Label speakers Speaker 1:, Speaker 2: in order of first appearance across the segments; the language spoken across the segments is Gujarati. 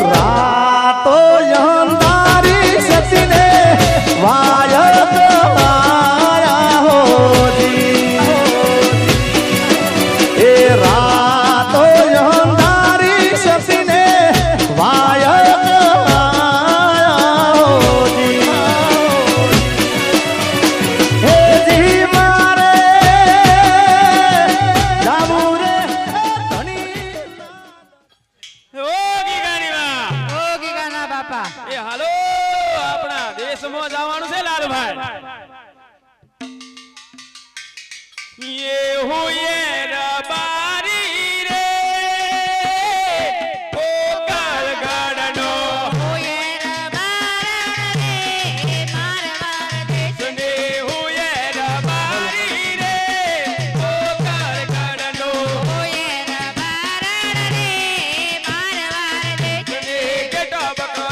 Speaker 1: રાતો અંધારી સતીને વાયક આયા હોજી એ રાતો અંધારી સતીને વાયક આયા હોજી હે જી મારે જાવું રે ધણી
Speaker 2: એ હાલો આપણા દેશમાં જવાનું છે લાલભાઈ એ હુએ રબારી રે કોકલ ગડનો હુએ રબારી રે મારવાર દેશને હુએ રબારી રે કોકલ ગડનો હુએ રબારી રે મારવાર દેશને કેટો બકો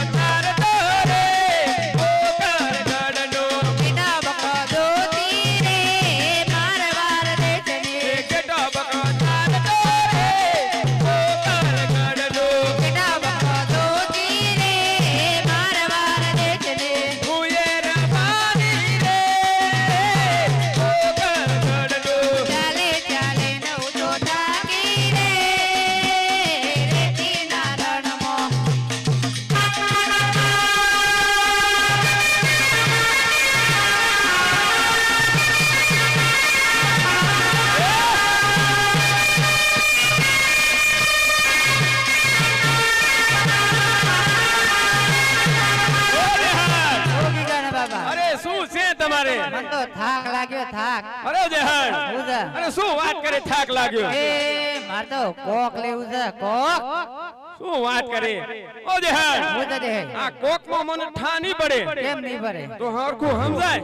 Speaker 3: થાક લાગ્યો થાક
Speaker 2: અરે જહન અરે શું વાત કરે થાક લાગ્યો
Speaker 3: એ માર તો કોક લેવું છે કોક
Speaker 2: શું વાત કરે ઓ જહન આ કોક માં મને ઠા નહીં પડે
Speaker 3: કેમ નહીં પડે
Speaker 2: તો હરખું સમજાય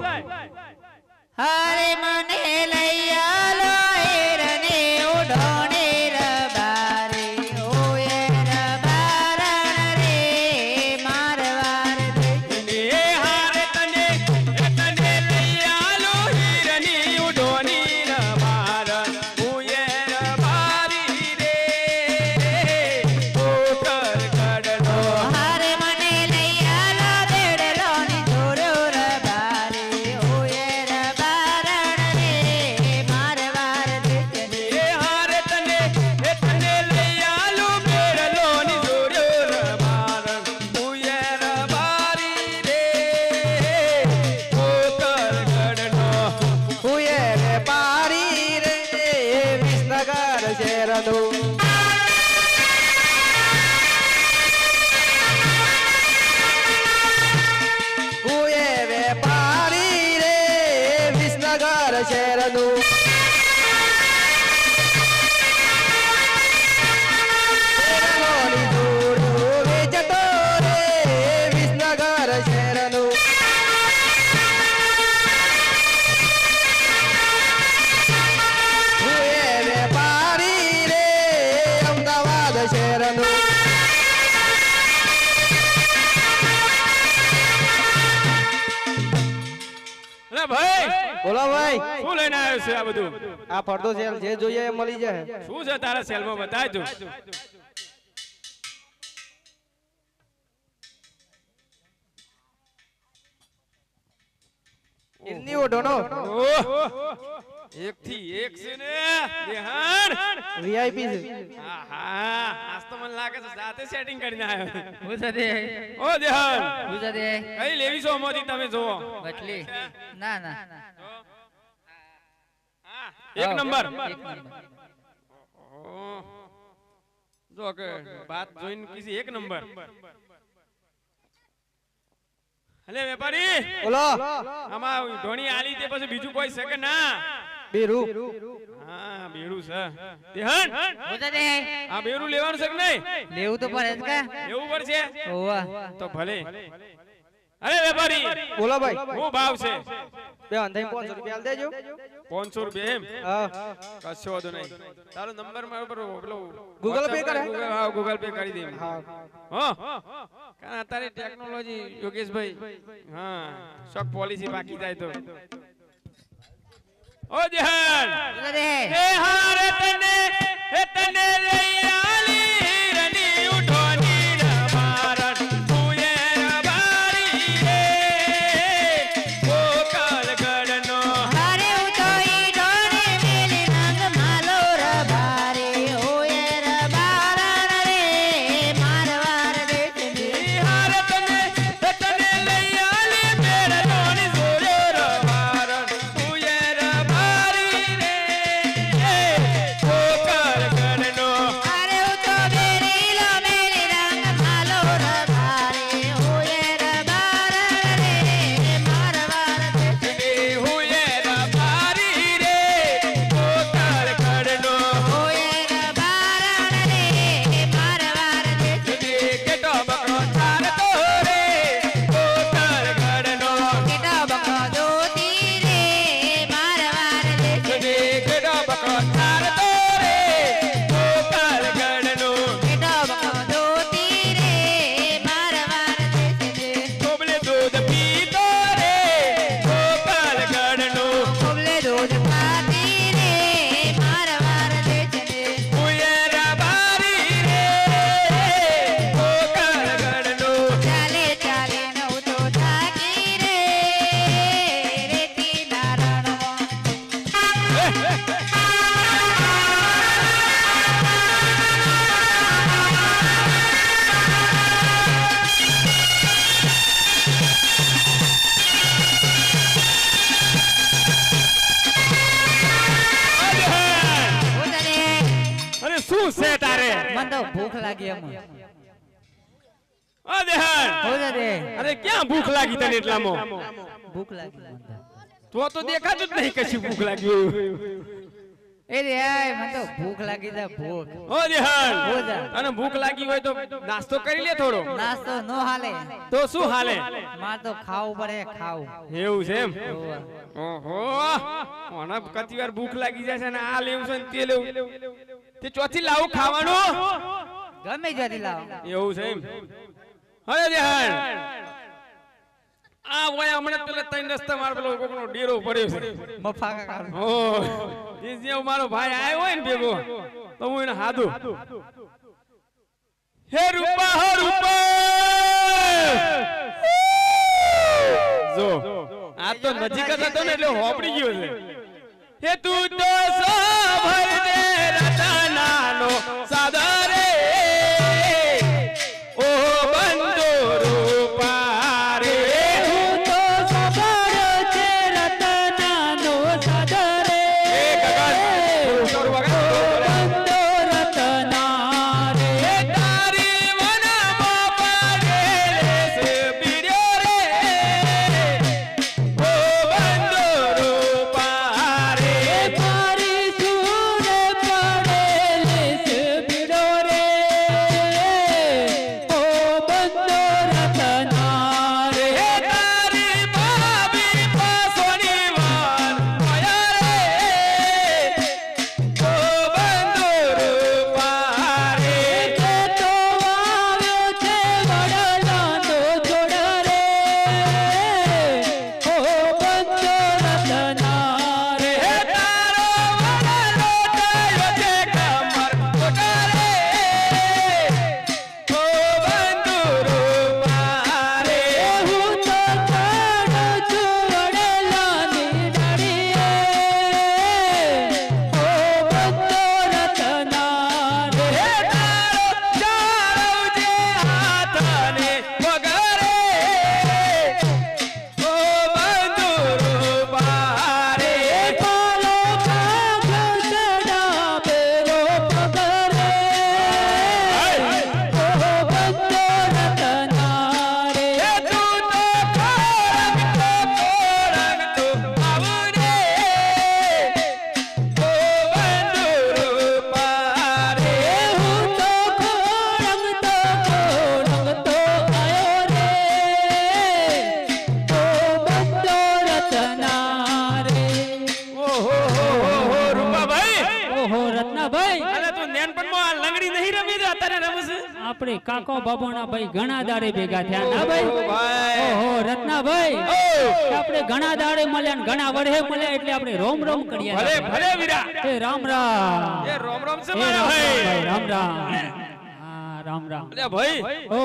Speaker 3: હરે મને લઈ આલો એરને ઉડોને રબારે ઓય રબારણ રે મારવાર
Speaker 2: એ હારે તને લઈ આલો હીરની ઉડોની રબારણ ઓય રબારી રે કોકલ ગડનો
Speaker 3: હરે મને લઈ આલો દેડલો ની જોરો રબારે ઓય રબારણ રે મારવાર દેજને
Speaker 2: એ હારે તને લઈ આલો બેરલો ની જોડ્યો રબારણ ઓય રબારી રે કોકલ ગડનો
Speaker 1: હુએ રે પારી રે વિસનગર શેરનું હુએ રે પારી રે વિસનગર શેરનું શેરલોની જોડ્યું વેચતો રે વિસનગર શેરનું હુએ રે પારી રે અમદાવાદ શહેરનું
Speaker 2: અરે ભાઈ
Speaker 1: બોલો ભાઈ
Speaker 2: શું લઈને આવ્યો છે આ બધું
Speaker 1: આ ફરતો સેલ જે જોઈએ એ મળી જાય
Speaker 2: શું છે તારા સેલમાં બતાય તું
Speaker 1: ઇન્ની ઓઢોનો
Speaker 2: એક થી એક છે ને દેહાન
Speaker 1: વીઆઈપી છે
Speaker 2: આહા આજ તો મને લાગે છે સાથે સેટિંગ કરીને આવ્યો
Speaker 3: હું સદે
Speaker 2: ઓ દેહાન
Speaker 3: હું સદે
Speaker 2: કઈ લેવી છો મોદી તમે જોવો
Speaker 3: બટલી ના ના
Speaker 2: હા એક નંબર
Speaker 3: એક નંબર
Speaker 2: જો કે બાત જોઈને કીધી એક નંબર અલે વેપારી
Speaker 1: બોલો
Speaker 2: આમાં ધોણી આલી તે પછી બીજું કોઈ છે કે ના
Speaker 1: બીરુ
Speaker 2: હા બેરું છે દેહાન
Speaker 3: હું સદે
Speaker 2: આ બેરું લેવાનું છે કે નહીં
Speaker 3: લેવું તો પડે જ કા
Speaker 2: લેવું પડશે
Speaker 3: ઓવા
Speaker 2: તો ભલે અરે વેપારી
Speaker 1: બોલો ભાઈ
Speaker 2: શું ભાવ છે
Speaker 1: બે અંધાઈ 500 રૂપિયા આલ દેજો
Speaker 2: 500 રૂપિયા એમ
Speaker 1: હા
Speaker 2: કશો વાંધો નહીં તારો નંબર મારો પર પેલો
Speaker 1: ગૂગલ પે કરે
Speaker 2: હા ગૂગલ પે કરી દે
Speaker 1: હા
Speaker 2: હા કારણ અત્યારે ટેકનોલોજી યોગેશભાઈ હા શોક પોલિસી બાકી જાય તો ઓ જહાન
Speaker 3: રે
Speaker 2: એ હારે તને લઈ આલી રની ઉઠોની રમા
Speaker 3: મને તો ભૂખ લાગી એમ
Speaker 2: ઓ દેહાન
Speaker 3: હોજે રે
Speaker 2: અરે ક્યાં ભૂખ લાગી તને એટલામાં
Speaker 3: ભૂખ લાગી મને
Speaker 2: તો દેખાતું જ નહીં કશું ભૂખ લાગી
Speaker 3: એ રે આય મને તો ભૂખ લાગી છે ભૂખ
Speaker 2: ઓ દેહાન
Speaker 3: હોજા
Speaker 2: અને ભૂખ લાગી હોય તો નાસ્તો કરી લે થોડો
Speaker 3: નાસ્તો નો હાલે
Speaker 2: તો શું હાલે
Speaker 3: માર તો ખાવું પડે ખાવું
Speaker 2: એવું છે એમ
Speaker 3: હોવે.
Speaker 2: ઓહો મને કતી વાર ભૂખ લાગી જાય છે ને આ લેવું છે ને તે લેવું તે ચોથી લાવું ખાવાનું
Speaker 3: ગમે જ્યાંથી લાવો
Speaker 2: એવું છે એમ અરે દેહાન આ વયા હમણાં પેલા ત્રણ રસ્તા માર પેલો કોકનો ડેરો પડ્યો છે
Speaker 3: મફા કાકા
Speaker 2: ઓ એ જે મારો ભાઈ આવ્યો હોય ને ભેગો તો હું એને હાદું હે રૂપા હો રૂપા જો આ તો નજીક જ હતો ને એટલે હોપડી ગયો છે હે તું તો સો ભર દે રતનાનો સાદરે ઓ બંધો રૂપા રે
Speaker 3: તું તો સબર છે રતનાનો સદરે
Speaker 2: એ કાકા
Speaker 3: બંધો રતના રે
Speaker 2: તારી વનમાં પડેલે છે બીડ્યો રે ઓ બંધો રૂપા રે
Speaker 3: મારી સૂરે પડેલે છે બીડો રે ઓ બંધો રતના રે
Speaker 2: હે તારી ભાભી પાસોની વાર મોયા રે ઓ બંધો રૂપા રે
Speaker 3: તે તો આવ્યો છે વડલાનો જોડ રે ઓ બંધો રતના રે
Speaker 2: હે તારો વડલો થયો છે કમર કોટા રે ઓ બંધો રૂપા રે
Speaker 3: હું તો ચડું છું વડલાની ડાળીએ ઓ બંધો રતના રે
Speaker 2: હે તારો ચાળવજે હાથને પગરે ઓ બંધુ રૂપા રે
Speaker 3: પાલો ભાગ્યો ચડા બેરો પગરે ઓ બંધો રતના રે
Speaker 2: હે તું તો કોરંગ તો આવું રે ઓ બંધુ રૂપા રે
Speaker 3: હું તો ખોરંગ તો આયો રે ઓ બંધો રતના રે
Speaker 2: ઓહો હો રૂપાભાઈ
Speaker 3: ઓહો રત્નાભાઈ
Speaker 2: અરે તું નેનપણમાં આ લંગડી નહીં રમી તો અત્યારે રમસ
Speaker 3: આપણે કાકો બાબોના ભાઈ ઘણા દાડે ભેગા થયા ના ભાઈ
Speaker 2: ભાઈ
Speaker 3: ઓહો રત્નાભાઈ
Speaker 2: ઓ
Speaker 3: આપણે ઘણા દાડે મળ્યા ને ઘણા વર્ષે મળ્યા એટલે આપણે રોમ રોમ કર્યા
Speaker 2: ભલે ભલે વીરા
Speaker 3: એ રામ રામ
Speaker 2: એ રોમ રોમ છે
Speaker 3: એ
Speaker 2: મારા ભાઈ
Speaker 3: રામ રામ હા રામ રામ
Speaker 2: અલ્યા ભાઈ
Speaker 3: ઓ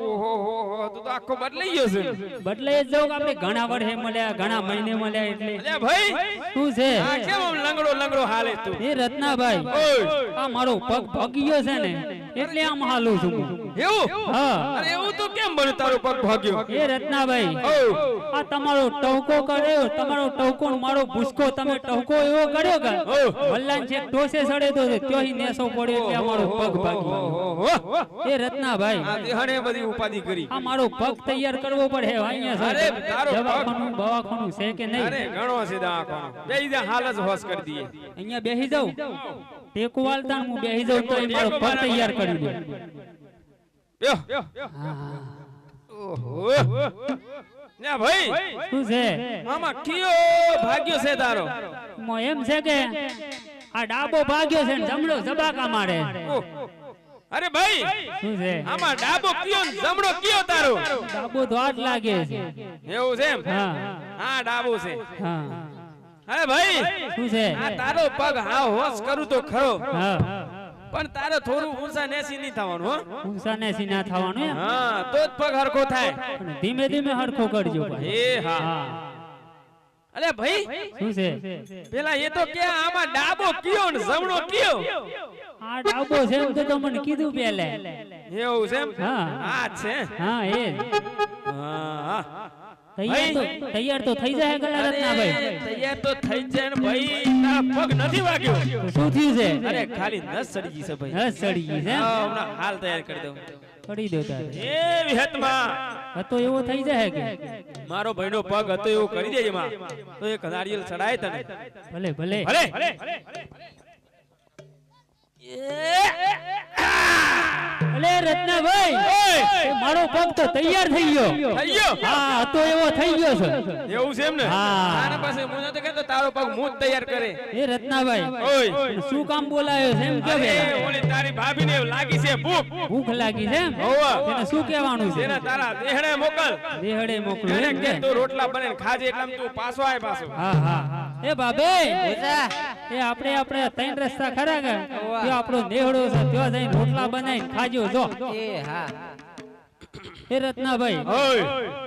Speaker 2: ઓહો હો તું તો આખો બદલાઈ ગયો છે
Speaker 3: બદલે જ જાઉં કે આપણે ઘણા વર્ષે મળ્યા ઘણા મહિને મળ્યા એટલે
Speaker 2: અલ્યા ભાઈ
Speaker 3: શું છે
Speaker 2: આ કેમ આમ લંગડો લંગડો હાલે તું
Speaker 3: એ રત્નાભાઈ
Speaker 2: ઓય
Speaker 3: આ મારો પગ ભાગી ગયો છે ને એટલે આમ હાલું છું હું.
Speaker 2: એવું
Speaker 3: હા
Speaker 2: અરે એવું તો કેમ બન્યું તારો પગ ભાગ્યો
Speaker 3: એ રત્નાભાઈ
Speaker 2: ઓ
Speaker 3: આ તમારો ટહુકો કર્યો તમારો ટહુકો ને મારો ભૂસકો તમે ટહુકો એવો કર્યો કે વલ્લાન છે ટોસે સડે તો ત્યોહી નેસો પડ્યો એટલે આ મારો પગ ભાગી
Speaker 2: ઓહો
Speaker 3: એ રત્નાભાઈ
Speaker 2: આ દેહણે બધી ઉપાધિ કરી
Speaker 3: આ મારો પગ તૈયાર કરવો પડે અહીંયા
Speaker 2: અરે,
Speaker 3: છે
Speaker 2: તારો પગ.
Speaker 3: દવાખાનું બવાખાનું છે કે નહીં
Speaker 2: અરે ઘણો સીધા આખો બેહી જા હાલ જ હોશ કરી દઈએ
Speaker 3: અહીંયા બેહી જાઉં ટેકો વાલતા હું બેહી જાઉં તો મારો પગ તૈયાર કરી દે
Speaker 2: યો ઓહો લ્યા ભાઈ
Speaker 3: શું છે
Speaker 2: આમાં કયો ભાગ્યો છે તારો
Speaker 3: મો એમ છે કે આ ડાબો ભાગ્યો છે ને જમણો જબાકા મારે
Speaker 2: ઓહ. અરે ભાઈ
Speaker 3: શું છે
Speaker 2: આમાં ડાબો કયો ને જમણો કયો તારો
Speaker 3: ડાબો તો આટ લાગે છે
Speaker 2: એવું છે એમ
Speaker 3: હા
Speaker 2: હા ડાબો છે
Speaker 3: હા
Speaker 2: અરે ભાઈ
Speaker 3: શું છે
Speaker 2: આ તારો પગ હા હોશ કરું તો ખરો
Speaker 3: હા
Speaker 2: પણ તારે થોડું ઊંચા નેસી નહીં થવાનું હો
Speaker 3: ઊંચા ને સીના થવાનું એમ
Speaker 2: હા તો જ પગ હરખો થાય
Speaker 3: પણ ધીમે ધીમે હરખો કરજો ભાઈ
Speaker 2: એ હા અલે ભાઈ
Speaker 3: શું છે
Speaker 2: પેલા એ તો કે આમાં ડાબો કયો ને જમણો કયો
Speaker 3: આ ડાબો છે એમ તો મને કીધું પેલે
Speaker 2: એવું છે એમ
Speaker 3: હા
Speaker 2: હા છે
Speaker 3: હા એ જ.
Speaker 2: હા
Speaker 3: તૈયાર તો થઈ જાય ગલા રત્નાભાઈ.
Speaker 2: તૈયાર તો થઈ જ જાય ને ભાઈ. તારા પગ નથી વાગ્યો.
Speaker 3: તો શું થયું છે?
Speaker 2: અરે ખાલી નસ સડી ગઈ છે ભાઈ.
Speaker 3: નસ સડી ગઈ છે એમ?
Speaker 2: હા, હમણાં હાલ તૈયાર કરી દઉં.
Speaker 3: કરી દો તારે.
Speaker 2: એ વિહતમાં
Speaker 3: હતો એવો થઈ જાય કે
Speaker 2: મારો ભાઈનો પગ હતો એવું કરી દેજે માં. તો એક નારિયેલ ચડાય તને.
Speaker 3: ભલે ભલે.
Speaker 2: ભલે.
Speaker 3: અલે રત્નાભાઈ, એ મારો પગ તો તૈયાર થઈ ગયો.
Speaker 2: થઈ ગયો?
Speaker 3: હા, હતો એવો થઈ ગયો છે.
Speaker 2: એવું છે એમ ને?
Speaker 3: હા.
Speaker 2: તારા પાસે હું નતો કહેતો તારો પગ હું જ તૈયાર કરે.
Speaker 3: એ રત્નાભાઈ,
Speaker 2: ઓય
Speaker 3: શું કામ બોલાયો છે એમ કે
Speaker 2: અરે
Speaker 3: પેલા?
Speaker 2: ઓલી તારી ભાભીને લાગી છે ભૂખ.
Speaker 3: ભૂખ લાગી છે એમ?
Speaker 2: હોવા.
Speaker 3: એને શું કહેવાનું છે?
Speaker 2: તેના તારા દેહડે મોકલ.
Speaker 3: દેહડે મોકલો
Speaker 2: એને
Speaker 3: એમ
Speaker 2: કે
Speaker 3: ને?
Speaker 2: તું રોટલા બનાવીને ખાજે એટલામાં તું પાછો આય પાછો.
Speaker 3: હા હા. એ બાબે, એ આપણે ત્રણ રસ્તા ખરા કે ત્યાં આપણો નેહડો છે, ત્યાં જઈને રોટલા બનાવીને ખાજો જો. એ રત્નાભાઈ,
Speaker 2: ઓય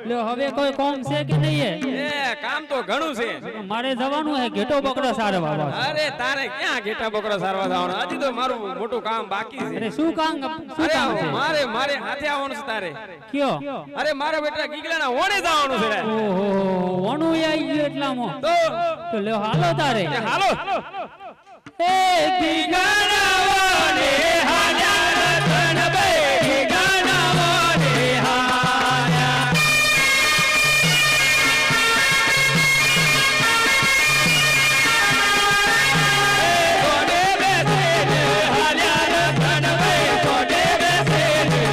Speaker 3: લ્યો હવે કોઈ કોમ છે કે નહીં?
Speaker 2: એ કામ તો ઘણું છે.
Speaker 3: મારે જવાનું છે ઘેટો બકરો સારવા.
Speaker 2: અરે તારે ક્યાં ઘેટા બકરો સારવા જવાનું? હજી તો મારું મોટું કામ બાકી છે.
Speaker 3: અરે શું કામ છે?
Speaker 2: મારે હાથે આવવાનું છે તારે.
Speaker 3: કયો?
Speaker 2: અરે મારા બેટા ગીગલાના ઓણે જવાનું છે.
Speaker 3: ઓહો, વણું આવી ગયું એટલામાં.
Speaker 2: તો
Speaker 3: તો લ્યો હાલો તારે.
Speaker 2: એ હાલો.
Speaker 3: એ ગીગાના વણે હાલ્યા રતનભાઈ, ગીગાના વણે હાલ્યા.
Speaker 2: કોને બેસે ને હાલ્યા રતનભાઈ, કોને બેસે ને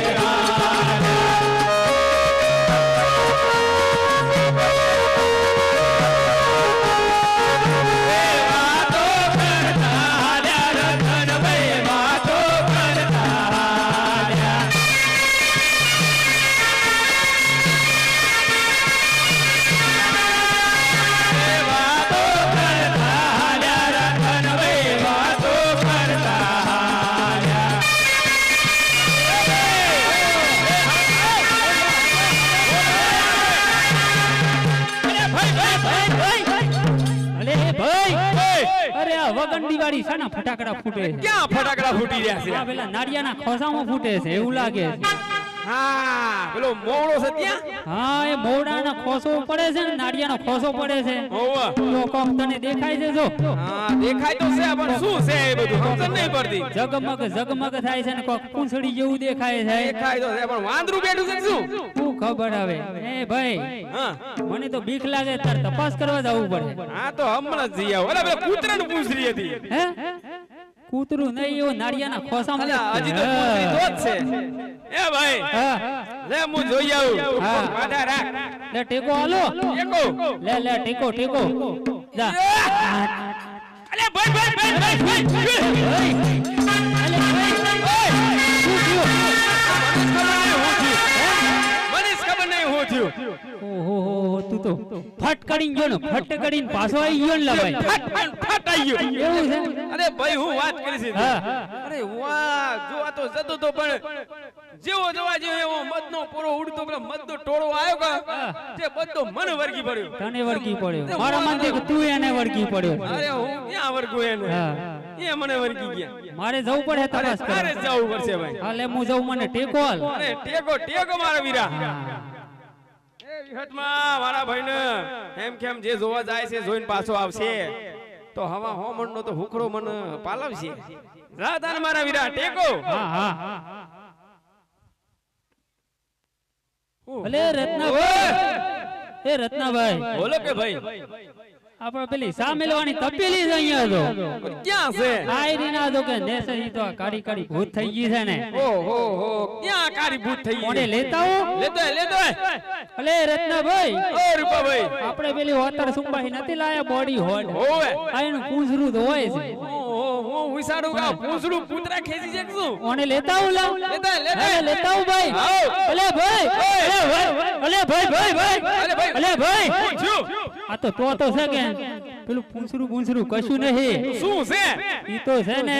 Speaker 2: વાતો કરતા હાલ્યા રતનભાઈ, વાતો કરતા હાલ્યા. વાતો કરતા હાલ્યા રતનભાઈ, વાતો કરતા હાલ્યા.
Speaker 3: અલે ભાઈ, અરે આ વગંડી વાળી શાના ફટાકડા ફૂટે છે?
Speaker 2: ક્યાં ફટાકડા ફૂટી રહ્યા છે?
Speaker 3: આ પેલા નાળિયાના ખોસામાં ફૂટે છે એવું લાગે છે.
Speaker 2: હા, પેલો મોવડો છે ત્યાં.
Speaker 3: હા, એ મોવડાના ખોસો પડે છે ને નાળિયાનો ખોસો પડે છે.
Speaker 2: હોવા.
Speaker 3: તો કોક તને દેખાય છે જો?
Speaker 2: હા, દેખાય તો છે પણ શું છે એ બધું સમજ નહીં પડતી.
Speaker 3: ઝગમગ ઝગમગ થાય છે ને કોક પૂંછડી જેવું દેખાય છે.
Speaker 2: દેખાય તો છે પણ વાંદરું બેઠું છે કે શું?
Speaker 3: શું ખબર આવે? એ ભાઈ,
Speaker 2: હા,
Speaker 3: મને તો બીક લાગે, તાર તપાસ કરવા જવું પડે.
Speaker 2: હા તો હમણાં જ જઈ આવો. અરે પેલા કૂતરાનું પૂંછડી હતી.
Speaker 3: હે? કૂતરું નહીં, એવું નાળિયાના ખોસામાં
Speaker 2: અલા, હજી તો પૂંછડી તો જ છે. એ ભાઈ,
Speaker 3: હા.
Speaker 2: લે હું જોઈ આવું.
Speaker 3: હા.
Speaker 2: વાઢા રાખ.
Speaker 3: લે ટેકો હાલો.
Speaker 2: એકો.
Speaker 3: લે ટેકો જા.
Speaker 2: અલે ભાઈ.
Speaker 3: અલે ભાઈ, શું થયું?
Speaker 2: મનીષ ખબર નહીં હું થયું.
Speaker 3: ઓહો, તું તો ફટ કરીને ગયો ને, ફટ કરીને પાછો આવી ગયો ને લા ભાઈ.
Speaker 2: ફટ આઈ ગયો.
Speaker 3: એવું છે?
Speaker 2: અરે ભાઈ હું વાત કરી છે.
Speaker 3: હા.
Speaker 2: અરે વાહ, જોવા તો જતો તો પણ જેવો જોવા જેવો એવો મદનો પૂરો ઉડતો પેલો મદનો ટોળો આવ્યો કે જે બધો મને વળગી પડ્યો.
Speaker 3: તને વળગી પડ્યો. મારા મનથી કે તું એને વળગી પડ્યો.
Speaker 2: અરે હું ક્યાં વળગું એને?
Speaker 3: હા.
Speaker 2: એ મને વળગી ગયા.
Speaker 3: મારે જવું પડે તપાસ
Speaker 2: તારે
Speaker 3: કરવા.
Speaker 2: જવું પડશે ભાઈ.
Speaker 3: હાલે હું જઉં, મને ટેકો હાલ.
Speaker 2: અરે ટેકો મારા વીરા. એ વિહતમાં મારા ભાઈને એમ કેમ જે જોવા જાય છે જોઈને પાછો આવશે તો હવા હોમણનો તો હુખડો મને પાલવશે. જા તાર મારા વીરા ટેકો.
Speaker 3: હા. ભલે રત્નાભાઈ, એ રત્નાભાઈ,
Speaker 2: બોલો કે ભાઈ
Speaker 3: આપણે પેલી સામેલવાની તપેલી જ અહીંયા તો
Speaker 2: ક્યાં છે?
Speaker 3: આયરી ના દો કે નેસરી તો આ કાળી કાળી ભૂત થઈ ગઈ છે ને.
Speaker 2: ઓહો ક્યાં કાળી ભૂત થઈ ગઈ?
Speaker 3: કોને લેતા હો?
Speaker 2: લેતો
Speaker 3: અલે રત્નાભાઈ,
Speaker 2: ઓ રૂપાભાઈ.
Speaker 3: આપણે પેલી હોતર સુંબાઈ નથી લાયા બોડી હોડ.
Speaker 2: હોવે.
Speaker 3: આ એનું પૂંછડું તો હોય છે.
Speaker 2: ઓહો હું વિચારું કે આ પૂંછડું પૂતરા ખેંચી છે કે શું?
Speaker 3: કોને લેતા હો લાવ?
Speaker 2: લેતા.
Speaker 3: અરે લેતા હો ભાઈ.
Speaker 2: આવો.
Speaker 3: અલે ભાઈ, અલે ભાઈ. અલે ભાઈ,
Speaker 2: શું થયું?
Speaker 3: આ તો છે કે પેલું પૂંછડું કશું નહીં.
Speaker 2: શું છે?
Speaker 3: ઈ તો છે ને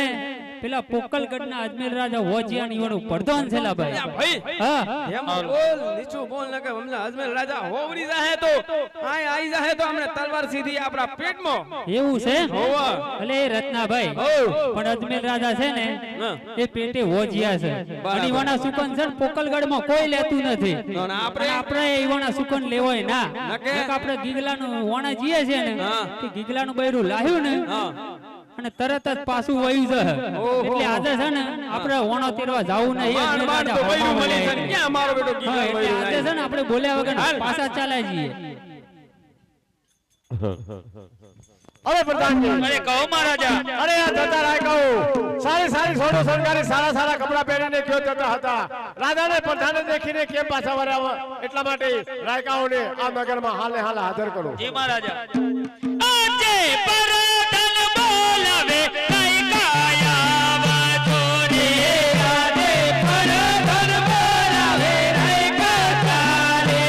Speaker 3: પેલા પોકલગઢના અજમેર રાજા હોજિયાની વાળો પ્રધાન છે લા ભાઈ.
Speaker 2: ભાઈ
Speaker 3: હા
Speaker 2: એમ બોલ નીચું બોલ ન કે હમણાં અજમેર રાજા હોવડી જાહે તો આય આવી જાહે તો હમણાં તલવાર સીધી આપણા પેટમાં.
Speaker 3: એવું છે
Speaker 2: હોવા.
Speaker 3: એટલે એ રત્નાભાઈ પણ અજમેર રાજા છે ને એ પેટે હોજિયા છે અને ઈવાના સુકન છે ને પોકલગઢમાં કોઈ લેતું નથી. આપણે ઈવાના સુકન લેવાય ના આપણે ગીગલાનું વાણા જીએ છે ને કે ગીગલાનું બૈરું લાવ્યું ને અને તરત જ પાછું વયું છે. એટલે આજે છે ને આપણે વાણો તેરવા જાવું નહીં.
Speaker 2: ક્યાં મારો બેટો ગીગલા
Speaker 3: એટલે આજે છે ને આપણે બોલ્યા વગર પાછા ચાલ્યા જઈએ.
Speaker 4: અરે પ્રધાનજી,
Speaker 5: અરે કહો મહારાજા.
Speaker 4: અરે આ જતા રાય કહો સારી સારી સોડો સરકારી સારા સારા કપડા પહેરીને ક્યો જતા હતા. રાજાને પ્રધાને દેખીને કેમ પાછા વર્યા? એટલા માટે રાયકાઓને આ નગરમાં હાલે હાલ હાજર કરો.
Speaker 5: જી મહારાજા. આજે પરધન બોલાવે કઈ કાયા વાતોને. આજે પરધન બોલાવે કઈ કાચાલે.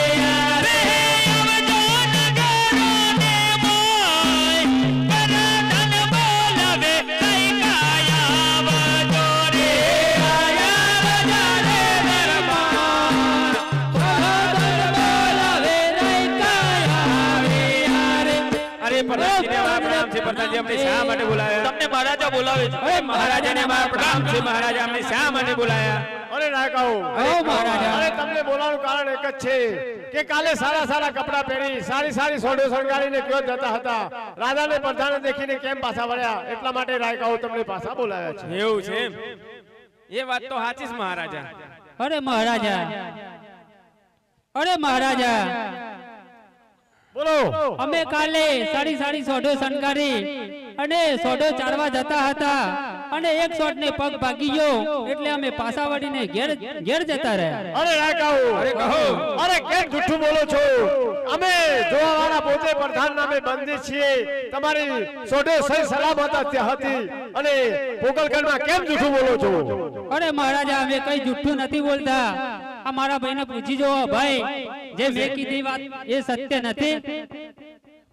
Speaker 5: રે આવજો નગરોને મોય. પરધન બોલાવે કઈ કાયા વાતોને. આયા રાજાને દરબાર. પરધન બોલાવે કઈ કાયા રે.
Speaker 2: અરે પ્રધાનજીને મારા પ્રણામ છે. પ્રધાનજી અમને શા માટે બોલાયા?
Speaker 5: તમને મહારાજા બોલાવે છે.
Speaker 2: અરે મહારાજાને મારા પ્રણામ છે. મહારાજા અમને શા માટે બોલાયા?
Speaker 4: અરે રાયકાઓ, અરે તમને બોલાવવાનું કારણ એક જ છે કે કાલે સારા સારા કપડા પહેરી સારી સારી સોડો શણગારીને ક્યો જતા હતા. રાજાને પ્રધાને દેખીને કેમ પાછા વળ્યા? એટલા માટે રાયકાઓ તમને પાછા બોલાવ્યા છે.
Speaker 2: એવું છે એમ? એ વાત તો સાચી છે મહારાજા.
Speaker 3: અરે મહારાજા, અરે મહારાજા,
Speaker 4: બોલો.
Speaker 3: અમે કાલે સાડી સાડી સોઢો શણગારી અને સોઢો ચારવા જતા હતા અને એક શોટ ને પગ ભાગી ગયો એટલે અમે પાછા વળીને ઘેર જતા રહ્યા.
Speaker 4: અરે રાયકાઓ,
Speaker 2: અરે કહો.
Speaker 4: અરે કેમ જૂઠું બોલો છો? અમે જોવાવાળા પોતે પ્રધાન નામે બંદી છીએ. તમારી સોઢો સહી સલામત હતી અને પોકલગઢમાં કેમ જૂઠું બોલો છો?
Speaker 3: અરે મહારાજા, અમે કઈ જુઠ્ઠું નથી બોલતા. આ મારા ભાઈને પૂછી જોવો ભાઈ, જે મેં કીધી વાત એ સત્ય નથી.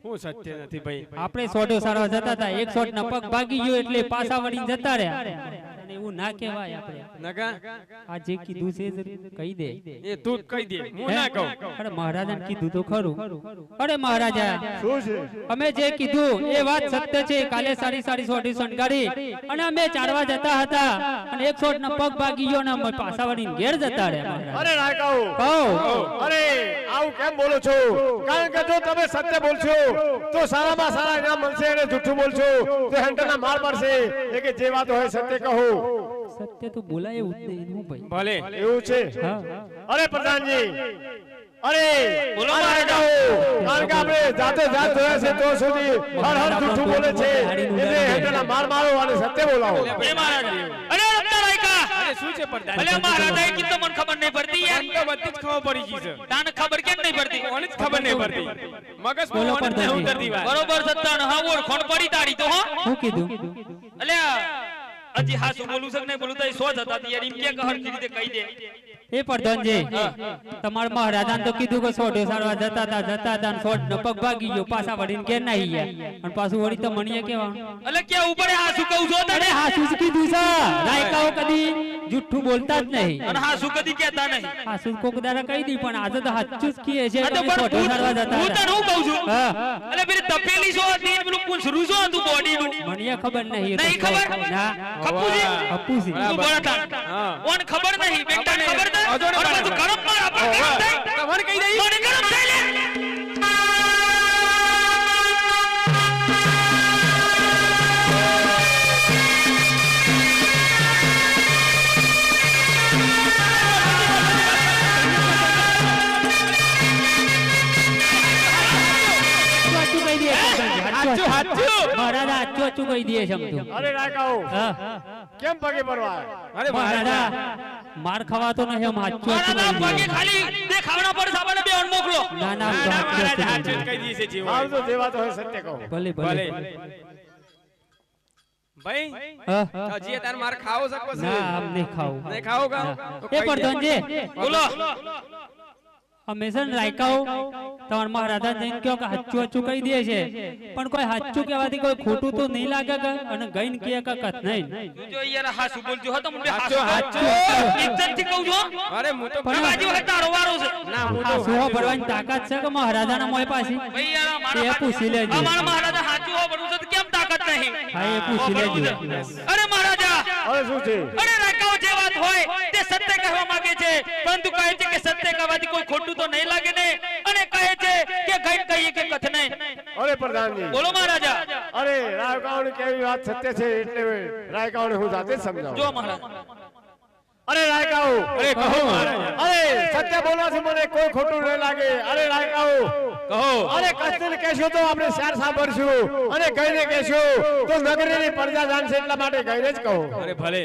Speaker 2: હું સત્ય નથી ભાઈ.
Speaker 3: આપણે સોઢો સારવા જતા હતા, એક શોટ ના પગ ભાગી ગયો એટલે પાછા વળીને જતા રહ્યા. અને એવું ના કહેવાય. આપણે
Speaker 2: નકા
Speaker 3: આ જે કીધું છે એ કહી દે.
Speaker 2: એ તું જ કહી દે, હું ના કહું.
Speaker 3: અરે મહારાજાને કીધું તો ખરું. અરે મહારાજા,
Speaker 4: શું છે?
Speaker 3: અમે જે કીધું એ વાત સત્ય છે. કાલે સારી સારી સોઢી શણગારી અને અમે ચારવા જતા હતા અને એક શોટ ના પગ ભાગી ગયો ને અમે પાછા વળીને ઘેર જતા રહ્યા.
Speaker 4: અરે રાયકાઓ,
Speaker 3: કહો.
Speaker 4: અરે આવું કેમ બોલો છો? કારણ કે જો તમે સત્ય બોલશો તો સારામાં સારા ઇનામ મળશે અને જૂઠું બોલશો તો હેન્ડલના માર પડશે. એ કે જે વાત હોય સત્ય કહો.
Speaker 3: સત્ય તો બોલાય એવું જ નહીં હું ભાઈ.
Speaker 2: ભલે
Speaker 4: એવું છે?
Speaker 3: હા.
Speaker 4: અરે પ્રધાનજી, અરે
Speaker 5: બોલો
Speaker 4: આ રાયકાઓ, કારણ કે આપણે જાતે જાત જોયા છે તો સુધી હર હર જૂઠું બોલે છે. એને હેન્ડલના માર મારો અને સત્ય બોલાવો.
Speaker 5: એ મહારાજા. અરે રત્નારાયકા.
Speaker 2: અરે શું છે પ્રધાન?
Speaker 5: ભલે મહારાજા એ કીધું મને ખબર નહીં પડતી યાર.
Speaker 2: મને તો બધી જ ખબર પડી ગઈ છે.
Speaker 5: તાને ખબર કેમ નહીં પડતી?
Speaker 2: કોને જ ખબર નહીં પડતી. મગજ
Speaker 3: બોલો
Speaker 2: પર
Speaker 3: પ્રધાનજી.
Speaker 2: ઉતરતી વાત.
Speaker 5: બરોબર સત્તાન હા ઓળખોણ પડી તારી તો હો.
Speaker 3: શું કીધું?
Speaker 5: અલ્યા હજી હા શું બોલું છે કે નહીં બોલું તો એ સો જ હતા યાર. એમ કે હરખી રીતે કહી દે.
Speaker 3: એ પ્રધાનજી, તમારા મહારાજાને તો કીધું કે સોઢો સારવા જતા હતા અને સોઢ નો પગ ભાગી ગયો, પાછા વળીને ઘેર નાહી ગયા અને પાછું વળી તો મણીએ કેવાનું.
Speaker 5: અલે કે ઉપડે હા શું કહું છો
Speaker 3: અરે
Speaker 5: તને?
Speaker 3: હા શું કીધું છે? રાયકાઓ કદી જુઠ્ઠું બોલતા જ નહીં.
Speaker 5: અને હા શું કદી કહેતા નહીં.
Speaker 3: હા શું કોક દાડા કહી દી પણ આજે તો સાચું જ કીએ છે.
Speaker 5: આ તો
Speaker 3: તમે
Speaker 5: પણ
Speaker 3: સોઢો સારવા જતા
Speaker 5: હું તને
Speaker 3: હતા.
Speaker 5: હું કહું છું.
Speaker 3: હા.
Speaker 5: અલે પેલી તપેલી છો હતી પેલું પૂંછરું છો હતું બોડીનું.
Speaker 3: મણીએ ખબર નહીં.
Speaker 5: નહીં ખબર?
Speaker 3: ના.
Speaker 5: ખપુજી
Speaker 3: અપુજી.
Speaker 5: તું બોલતા. ઓન ખબર નહીં બેટા ને ખબર છે?
Speaker 2: અજોડે
Speaker 5: ઓન પાછું ગરમ માર આપણે ગરમ થઈ.
Speaker 2: તમારે કહી દઈ.
Speaker 5: મને ગરમ થઈ લે.
Speaker 2: હાચું હાચું.
Speaker 3: મહારાજા હાચું કહી દે છે સમજો.
Speaker 4: અરે રાયકાઓ,
Speaker 3: હા.
Speaker 4: કેમ પગે પડવા?
Speaker 2: અરે મહારાજા
Speaker 3: મહારાજા માર ખવાતો નહીં આમ હાચું
Speaker 5: મારા
Speaker 3: કહી
Speaker 5: પગે
Speaker 3: દે.
Speaker 5: ખાલી દેખાવના પર સાબાને બે અણ મોકલો.
Speaker 3: ના ના
Speaker 2: ના, ના, મહારાજા હાચું
Speaker 3: હાચું
Speaker 2: જ કહી દઈએ છે જીવો.
Speaker 4: આવ તો જે વાત હોય સત્ય કહો.
Speaker 3: ભલે
Speaker 2: ભલે.
Speaker 3: ભલે.
Speaker 2: ભાઈ
Speaker 3: હા.
Speaker 2: હજી તાર માર ખાવો શકો છે?
Speaker 3: ના આમ નહીં ખાવું.
Speaker 2: નહીં ખાવો કા? તો
Speaker 3: એ
Speaker 2: ખાઈ લે.
Speaker 3: પ્રધાનજી
Speaker 5: બોલો.
Speaker 3: અમે છે ને રાયકાઓ તમારા મહારાજા જઈને કહો કે હાચું હાચું કહી દે છે પણ કોઈ હાચું કહેવાથી કોઈ ખોટું તો નહીં લાગે કે અને ગઈને કહે કે કત નહીં
Speaker 5: જો યાર હાસુ બોલજો હતો મને
Speaker 2: હાચું,
Speaker 5: હાસુ ઇજ્જતથી કહું છું
Speaker 2: અરે હું તો
Speaker 3: પણ
Speaker 5: બાજુ હટારો વારો છે
Speaker 2: ના હું
Speaker 3: આ
Speaker 2: તો
Speaker 3: સુહો ભરવાની તાકાત છે કે મહારાજાના મોય પાછી
Speaker 5: ભાઈ યાર
Speaker 3: એ
Speaker 5: મારા
Speaker 3: પૂછી લેજો
Speaker 5: અમારા મહારાજા હાચું હો પડું છે તો કેમ તાકાત નહીં
Speaker 3: હા એ પૂછી લેજો
Speaker 5: અરે મહારાજા
Speaker 4: હવે શું છે
Speaker 5: અરે રાકાઓ જે વાત હોય તે સત્ય કહેવા માંગે છે પરંતુ કહે છે કે સત્ય કહેવાથી કોઈ ખોટું તો નહીં લાગે ને અને કહે છે કે ગઈ કહીએ કે કથ નહીં
Speaker 4: અરે પ્રધાનજી
Speaker 5: બોલો મહારાજા
Speaker 4: અરે રાયકાઓની કેવી વાત સત્ય છે એટલે રાયકાઓને હું જાતે જ સમજાવું
Speaker 5: જો મહારાજ
Speaker 4: અરે રાયકાઓ
Speaker 2: અરે કહો મહારાજા
Speaker 4: અરે સત્ય બોલવાથી મને કોઈ ખોટું નહીં લાગે અરે રાયકાઓ
Speaker 2: કહો
Speaker 4: અરે કસ્તીને કહેશો તો આપણે શાર સાંભળશું અને કહીને કહેશું તો નગરીની પ્રજા જાણશે એટલા માટે કહીને જ કહો
Speaker 2: અરે ભલે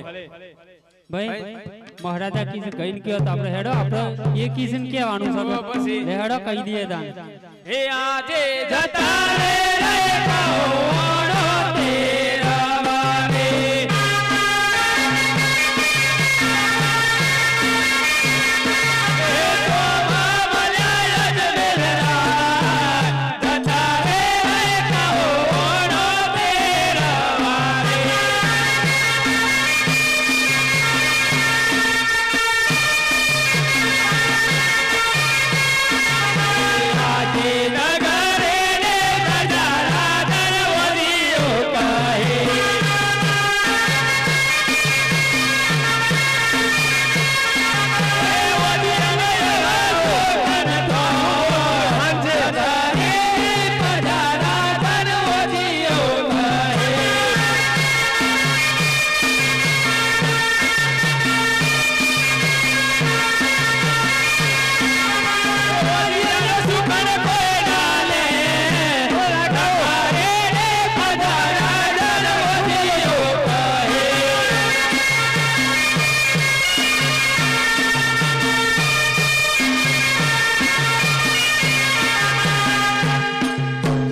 Speaker 3: ભાઈ મહારાજા કીધું ગઈને કયો તો આપણે હેડો આપણે એ કીધું કહેવાનું છે
Speaker 2: પછી?
Speaker 3: લે હેડો કહી દઈએ તાન
Speaker 2: હે આજે જતા રે રાયકાઓનો તેરા વારે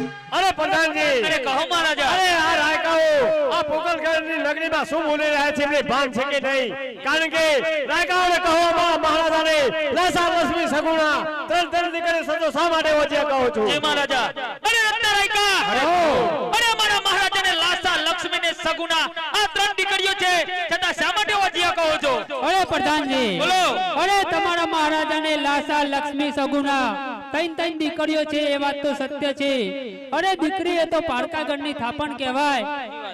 Speaker 5: અરે કહો મહારાજા
Speaker 4: અરે આ રાયકાઓ આ પોકલગઢની નગરીમાં શું બોલી રહ્યા છે એમને ભાન છે કે નહીં કારણ કે રાયકાઓને કહો મહારાજાને લસા લક્ષ્મી સગુણા ત્રણ દીકરી સજો શા માટે વચ્ચે કહો છો
Speaker 5: જય મહારાજા અરે રત્ના રાયકા અરે મારા મહારાજાને લાસા લક્ષ્મી ને સગુણા આ ત્રણ દીકરીઓ છે છતાં શા માટે વજિયા કહો છો
Speaker 3: અરે પ્રધાનજી
Speaker 5: બોલો.
Speaker 3: અરે તમારા મહારાજાને લાસા લક્ષ્મી સગુણા ત્રણ દીકરીઓ છે એ વાત તો સત્ય છે અરે દીકરી એ તો પારકાગઢની થાપણ કહેવાય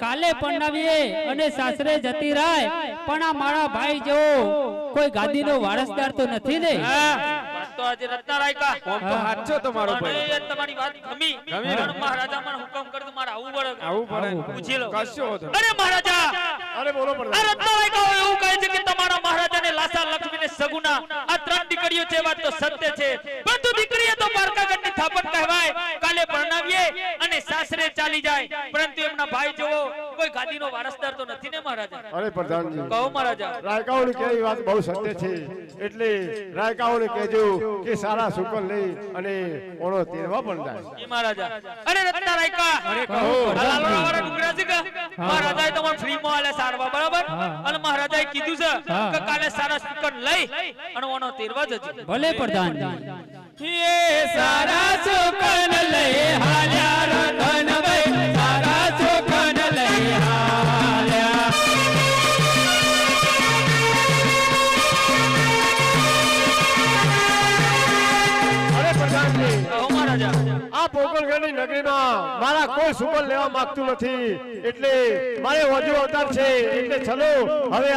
Speaker 3: કાલે પરણાવીએ અને સાસરે જતી રાય પણ આ મારા ભાઈ જેવો કોઈ ગાદીનો વારસદાર તો નથી ને
Speaker 5: વાત તો આજે રત્ના રાયકા
Speaker 2: આમ તો હાચો તમારો ભાઈ
Speaker 5: મને તમારી વાત ગમી પણ મહારાજા મને હુકમ કરે તો મારે આવવું પડે
Speaker 2: આવું પડે
Speaker 5: પૂછી લો
Speaker 2: કશો વાંધો નહીં.
Speaker 5: અરે મહારાજા
Speaker 4: અરે બોલો
Speaker 5: આ
Speaker 4: પ્રધાન
Speaker 5: રત્ના રાયકાઓ એવું કહે છે કે તમારા મહારાજાને લાસા લક્ષ્મી ને સગુણા આ ત્રણ દીકરીઓ છે વાત તો સત્ય છે પરંતુ દીકરીએ તો પારકાગઢની થાપણ કહેવાય કાલે પરણાવીએ અને સાસરે ચાલી જાય પરંતુ એમના ભાઈ જેવો કોઈ ગાદીનો વારસદાર તો નથી ને મહારાજા
Speaker 4: અરે પ્રધાનજી
Speaker 5: કહો મહારાજા
Speaker 4: રાયકાઓની કેવી વાત બહુ સત્ય છે એટલે રાયકાઓને કહેજો કે સારા શુકન લઈ અને ઓણો તેરવા પણ જાય
Speaker 5: જી મહારાજા અરે રત્ના રાયકા
Speaker 2: અરે કહો
Speaker 5: આ લાલોડાવાળા ડુંગરા છે કે મહારાજાએ તમને ફ્રીમાં આલે સારવા બરાબર અને મહારાજાએ કીધું છે કે કાલે સારા શુકન લઈ અને ઓનો તેરવા જજો
Speaker 3: ભલે પ્રધાનજી
Speaker 2: એ સારા સુકન લઈ હાલ્યા રતનભાઈ સારા સુકન લઈ હાલ્યા
Speaker 4: અરે પ્રધાનજી
Speaker 5: કહો મહારાજા
Speaker 4: આ પોકલગઢની નગરીમાં મારા કોઈ સુકન લેવા માંગતું નથી એટલે મારે વધુ અવતાર છે એટલે ચલો હવે